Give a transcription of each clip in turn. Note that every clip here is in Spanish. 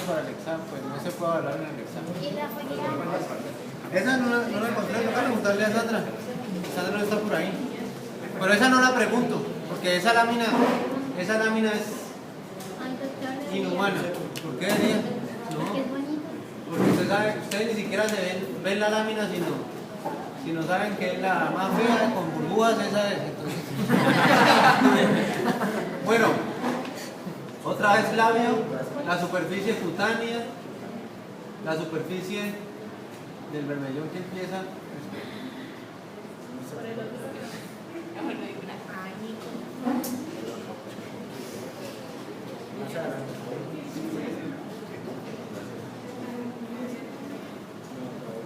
para el examen, pues no se puede hablar en el examen. ¿Y la foliada? Esa no la encontré, toca preguntarle a Sandra. Sandra no está por ahí. Pero esa no la pregunto, porque esa lámina es inhumana. ¿Por qué debería? No, Porque es bonito. porque ustedes ni siquiera ven la lámina si no saben que es la más fea, con burbujas, esa es. Entonces. Bueno, otra vez labio, la superficie cutánea, la superficie del vermellón que empieza.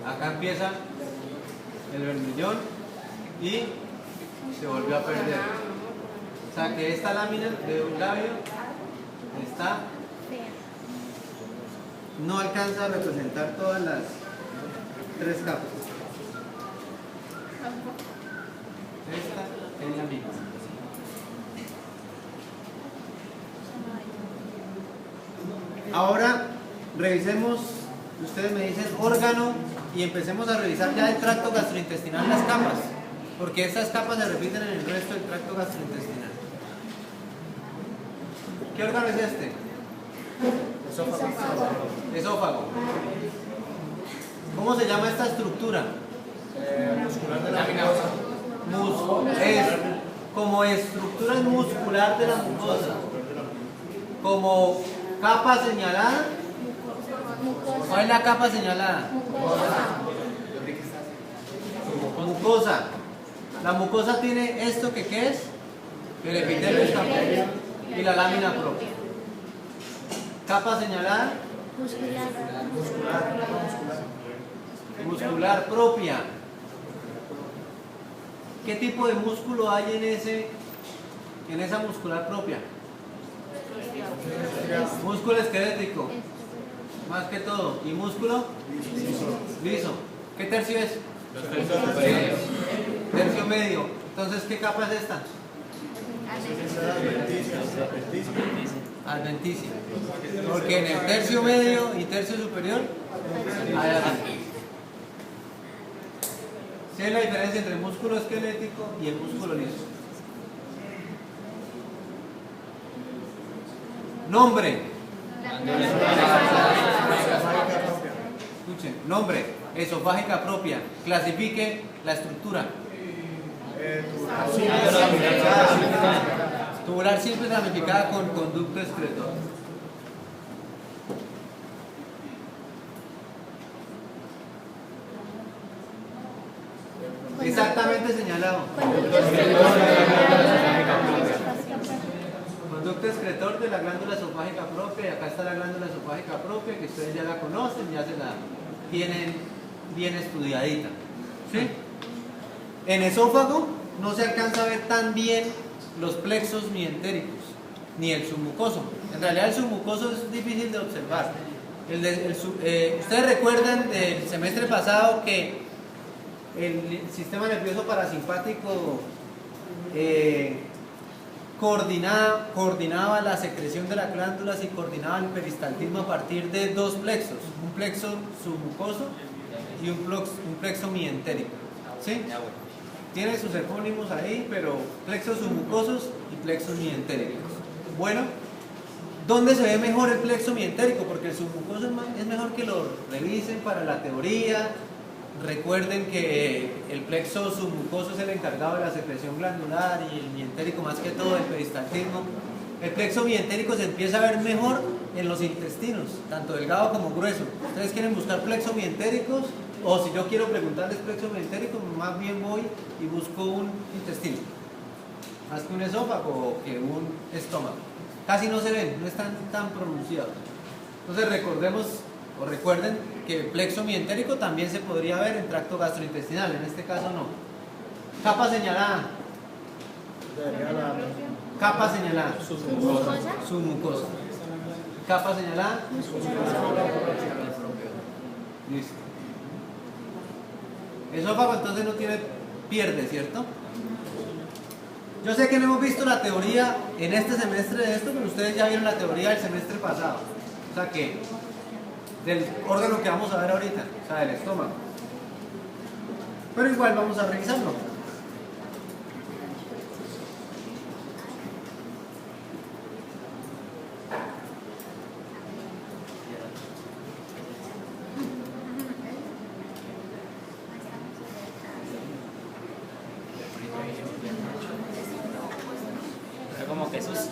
Acá empieza el vermellón y se volvió a perder. O sea que esta lámina de un labio no alcanza a representar todas las tres capas. Esta es la misma. Ahora revisemos, ustedes me dicen órgano y empecemos a revisar ya el tracto gastrointestinal, las capas, porque estas capas se repiten en el resto del tracto gastrointestinal. ¿Qué órgano es este? Esófago. ¿Cómo se llama esta estructura? Muscular de la mucosa. Es como estructura muscular de la mucosa. Como capa señalada. ¿Cuál es la capa señalada? Mucosa. La mucosa tiene esto que ¿qué es? El epitelio escamoso y la lámina propia. Capa señalada. Muscular propia. ¿Qué tipo de músculo hay en esa muscular propia? Músculo esquelético, más que todo. ¿Y músculo? Liso. ¿Qué tercio es? Tercio medio. Entonces, ¿qué capa es esta? Adventicia. Porque en el tercio medio y tercio superior hay adventicia. ¿Sí es la diferencia entre el músculo esquelético y el músculo liso? Nombre. Escuchen, nombre, esofágica propia. Clasifique la estructura. Tubular simple ramificada con conducto excretor. Exactamente señalado. Conducto excretor de la glándula esofágica propia, y acá está la glándula esofágica propia, que ustedes ya la conocen, ya se la tienen bien estudiadita. ¿Sí? En esófago no se alcanza a ver tan bien los plexos mientéricos, ni el submucoso. En realidad el submucoso es difícil de observar. Ustedes recuerdan del semestre pasado que el sistema nervioso parasimpático coordinaba la secreción de las glándulas y coordinaba el peristaltismo a partir de dos plexos, un plexo submucoso y un plexo mientérico. ¿Sí? Tiene sus epónimos ahí, pero plexos submucosos y plexos mientéricos. Bueno, ¿dónde se ve mejor el plexo mientérico? Porque el submucoso es mejor que lo revisen para la teoría. Recuerden que el plexo submucoso es el encargado de la secreción glandular y el mientérico más que todo del peristaltismo. El plexo mientérico se empieza a ver mejor en los intestinos, tanto delgado como grueso. ¿Ustedes quieren buscar plexo mientéricos? O si yo quiero preguntarles plexo mientérico, más bien voy y busco un intestino. Más que un esófago o que un estómago. Casi no se ven, no están tan pronunciados. Entonces recuerden que el plexo mientérico también se podría ver en tracto gastrointestinal, en este caso no. Capa señalada. Capa señalada. Submucosa. Capa señalada. Listo. Esófago entonces no pierde, ¿cierto? Yo sé que no hemos visto la teoría en este semestre de esto, pero ustedes ya vieron la teoría del semestre pasado. O sea que del órgano que vamos a ver ahorita, o sea, del estómago. Pero igual vamos a revisarlo. Pero como que eso sí.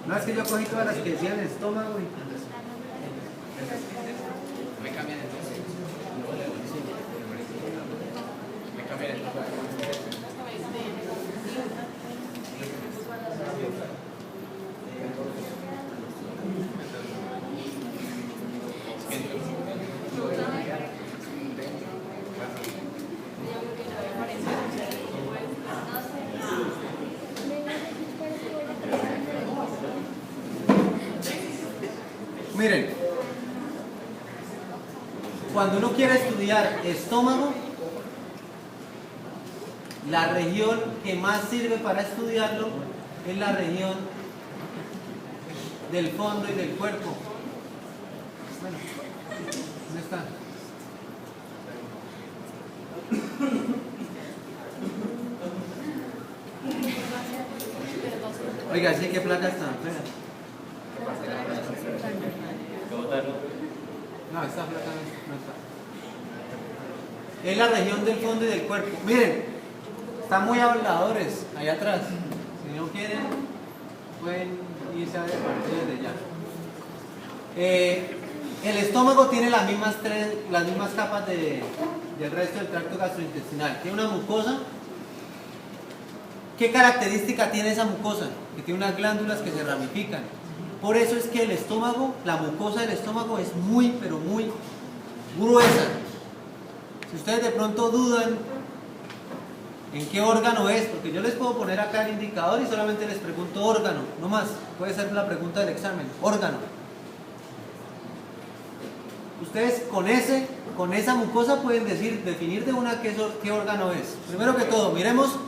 No, es que yo cogí todas las que decían estómago y... Me cambian entonces. Me cambian entonces. Miren, cuando uno quiere estudiar estómago, la región que más sirve para estudiarlo es la región del fondo y del cuerpo. Bueno, ¿dónde está? Oiga, ¿sí qué placa está? Espera. No, esta placa no está. Es la región del fondo y del cuerpo. Miren, están muy habladores allá atrás. Si no quieren, pueden irse a partir desde ya. El estómago tiene las mismas capas del resto del tracto gastrointestinal. Tiene una mucosa. ¿Qué característica tiene esa mucosa? Que tiene unas glándulas que se ramifican. Por eso es que el estómago, la mucosa del estómago es muy, pero muy gruesa. Si ustedes de pronto dudan en qué órgano es, porque yo les puedo poner acá el indicador y solamente les pregunto órgano, no más, puede ser la pregunta del examen, órgano. Ustedes con esa mucosa pueden definir de una qué órgano es. Primero que todo, miremos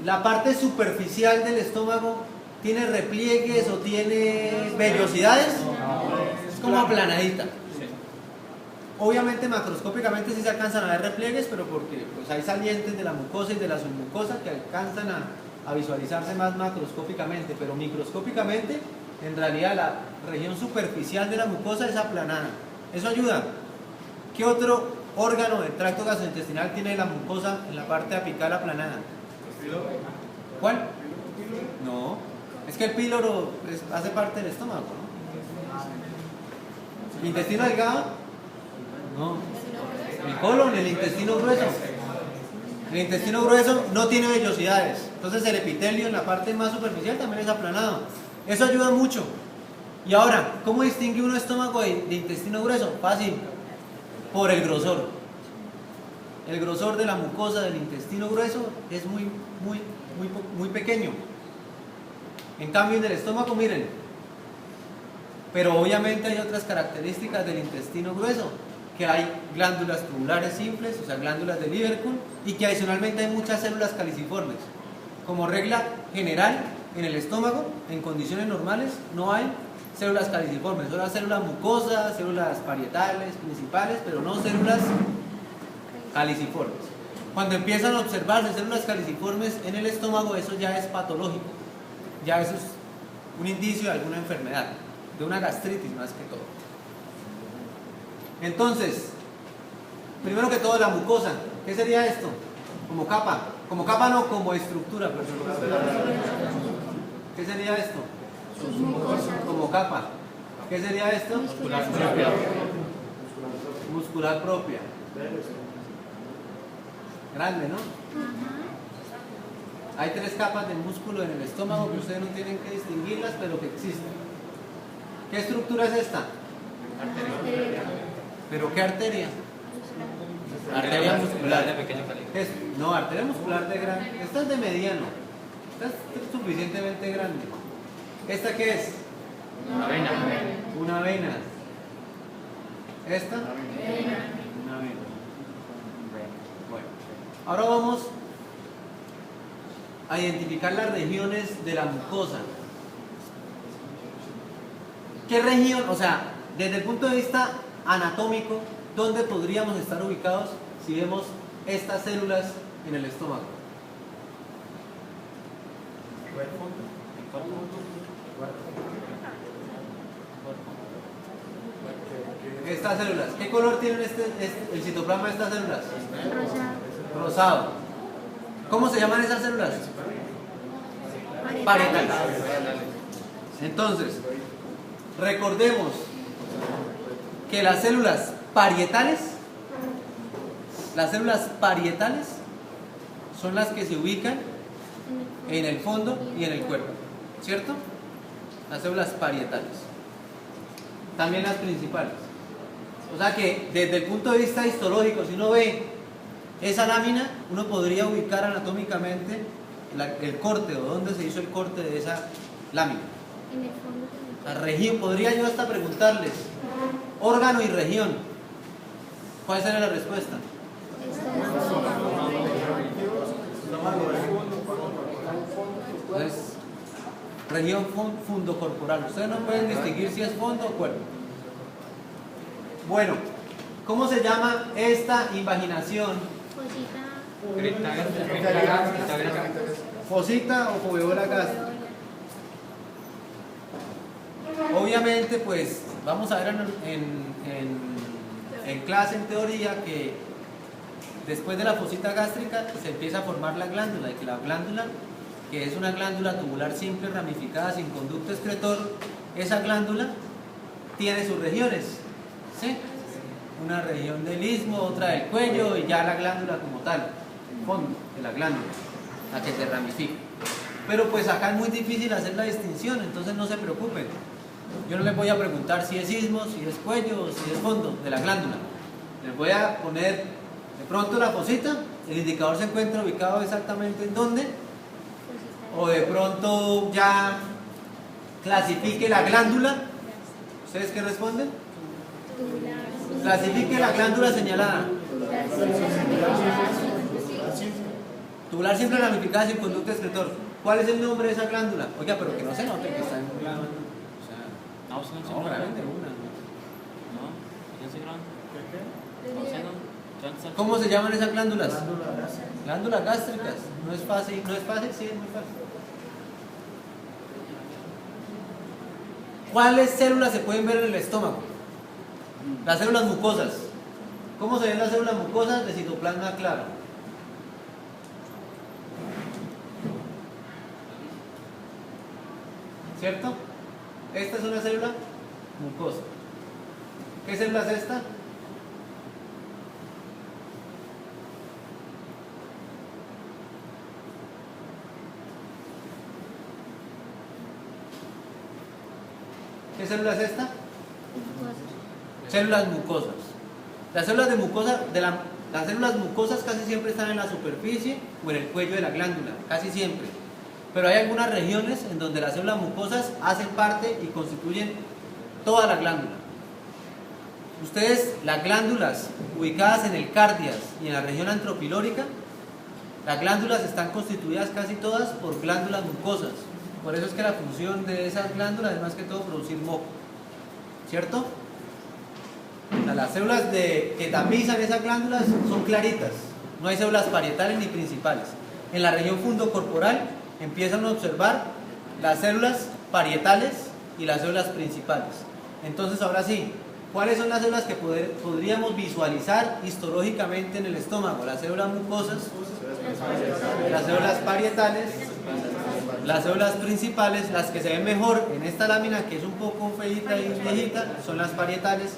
la parte superficial del estómago. ¿Tiene repliegues o tiene vellosidades? Es como aplanadita. Obviamente macroscópicamente sí se alcanzan a ver repliegues, pero porque pues, hay salientes de la mucosa y de la submucosa que alcanzan a visualizarse más macroscópicamente, pero microscópicamente en realidad la región superficial de la mucosa es aplanada. Eso ayuda. ¿Qué otro órgano del tracto gastrointestinal tiene la mucosa en la parte apical aplanada? ¿Cuál? No. Es que el píloro hace parte del estómago, ¿no? ¿El intestino delgado? No. El colon, el intestino grueso. El intestino grueso no tiene vellosidades. Entonces el epitelio en la parte más superficial también es aplanado. Eso ayuda mucho. Y ahora, ¿cómo distingue uno estómago de intestino grueso? Fácil. Por el grosor. El grosor de la mucosa del intestino grueso es muy pequeño. En cambio en el estómago, miren, pero obviamente hay otras características del intestino grueso, que hay glándulas tubulares simples, o sea, glándulas de Lieberkühn, y que adicionalmente hay muchas células caliciformes. Como regla general, en el estómago, en condiciones normales, no hay células caliciformes, son las células mucosas, células parietales, principales, pero no células caliciformes. Cuando empiezan a observarse células caliciformes en el estómago, eso ya es patológico. Ya eso es un indicio de alguna enfermedad, de una gastritis más que todo. Entonces, primero que todo la mucosa, ¿qué sería esto? Como capa no, como estructura, perdón. ¿Qué sería esto? Como capa. ¿Qué sería esto? Muscular propia. Muscular propia. Grande, ¿no? Hay 3 capas de músculo en el estómago que ustedes no tienen que distinguirlas, pero que existen. ¿Qué estructura es esta? Arteria. ¿Pero qué arteria? Arteria muscular. De pequeño calibre. No, arteria muscular de grande. Esta es de mediano. Esta es suficientemente grande. ¿Esta qué es? Una vena. Una vena. ¿Esta? Una vena. Bueno, ahora vamos a identificar las regiones de la mucosa. ¿Qué región, o sea, desde el punto de vista anatómico, dónde podríamos estar ubicados si vemos estas células en el estómago? Estas células, ¿qué color tienen el citoplasma de estas células? Rosado. ¿Cómo se llaman esas células? Parietales. Entonces, recordemos que las células parietales son las que se ubican en el fondo y en el cuerpo, ¿cierto? Las células parietales. También las principales. O sea que desde el punto de vista histológico, si uno ve esa lámina, uno podría ubicar anatómicamente el corte o dónde se hizo el corte de esa lámina. En el fondo. La región, podría yo hasta preguntarles, órgano y región, ¿cuál sería la respuesta? Entonces, región fundocorporal. Ustedes no pueden distinguir si es fondo o cuerpo. Bueno, ¿cómo se llama esta invaginación? Fosita o foveola gástrica. Obviamente, pues vamos a ver en clase, en teoría, que después de la fosita gástrica se empieza a formar la glándula, y que la glándula, que es una glándula tubular simple ramificada sin conducto excretor, esa glándula tiene sus regiones, ¿sí? Una región del istmo, otra del cuello, y ya la glándula como tal, fondo de la glándula, la que se ramifica. Pero pues acá es muy difícil hacer la distinción, entonces no se preocupen. Yo no les voy a preguntar si es istmo, si es cuello o si es fondo de la glándula. Les voy a poner de pronto la fosita, el indicador se encuentra ubicado exactamente en dónde, o de pronto ya clasifique la glándula. ¿Ustedes qué responden? Clasifique la glándula señalada. Tubular simple ramificada sin conducto excretor. ¿Cuál es el nombre de esa glándula? Oiga, pero que no se note que está en un grano. No, grabé de una. ¿Cómo se llaman esas glándulas? Glándulas gástricas. No es fácil, sí, es muy fácil. ¿Cuáles células se pueden ver en el estómago? Las células mucosas. ¿Cómo se ven las células mucosas de citoplasma claro? ¿Cierto? Esta es una célula mucosa. ¿Qué célula es esta? ¿Qué célula es esta? Células mucosas. Las células de mucosa, las células mucosas casi siempre están en la superficie o en el cuello de la glándula, casi siempre. Pero hay algunas regiones en donde las células mucosas hacen parte y constituyen toda la glándula. Ustedes, las glándulas ubicadas en el cárdias y en la región antropilórica, las glándulas están constituidas casi todas por glándulas mucosas. Por eso es que la función de esas glándulas es más que todo producir moco, ¿cierto? Las células que tapizan esas glándulas son claritas, no hay células parietales ni principales. En la región fundocorporal empiezan a observar las células parietales y las células principales. Entonces, ahora sí, ¿cuáles son las células que podríamos visualizar histológicamente en el estómago? Las células mucosas, las células parietales, las células principales. Las que se ven mejor en esta lámina, que es un poco feita y viejita, son las parietales,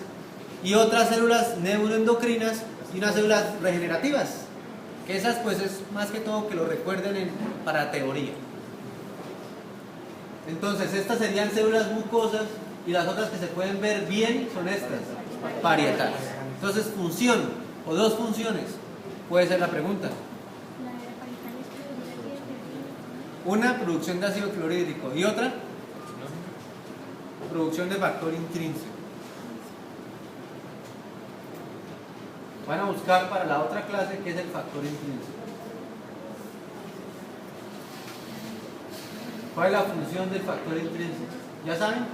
y otras células neuroendocrinas y unas células regenerativas, que esas pues es más que todo que lo recuerden para teoría. Entonces estas serían células mucosas, y las otras que se pueden ver bien son estas, parietales. Entonces, función o dos funciones puede ser la pregunta. Una, producción de ácido clorhídrico, y otra, producción de factor intrínseco. Van a buscar para la otra clase qué es el factor intrínseco. ¿Cuál es la función del factor intrínseco? ¿Ya saben?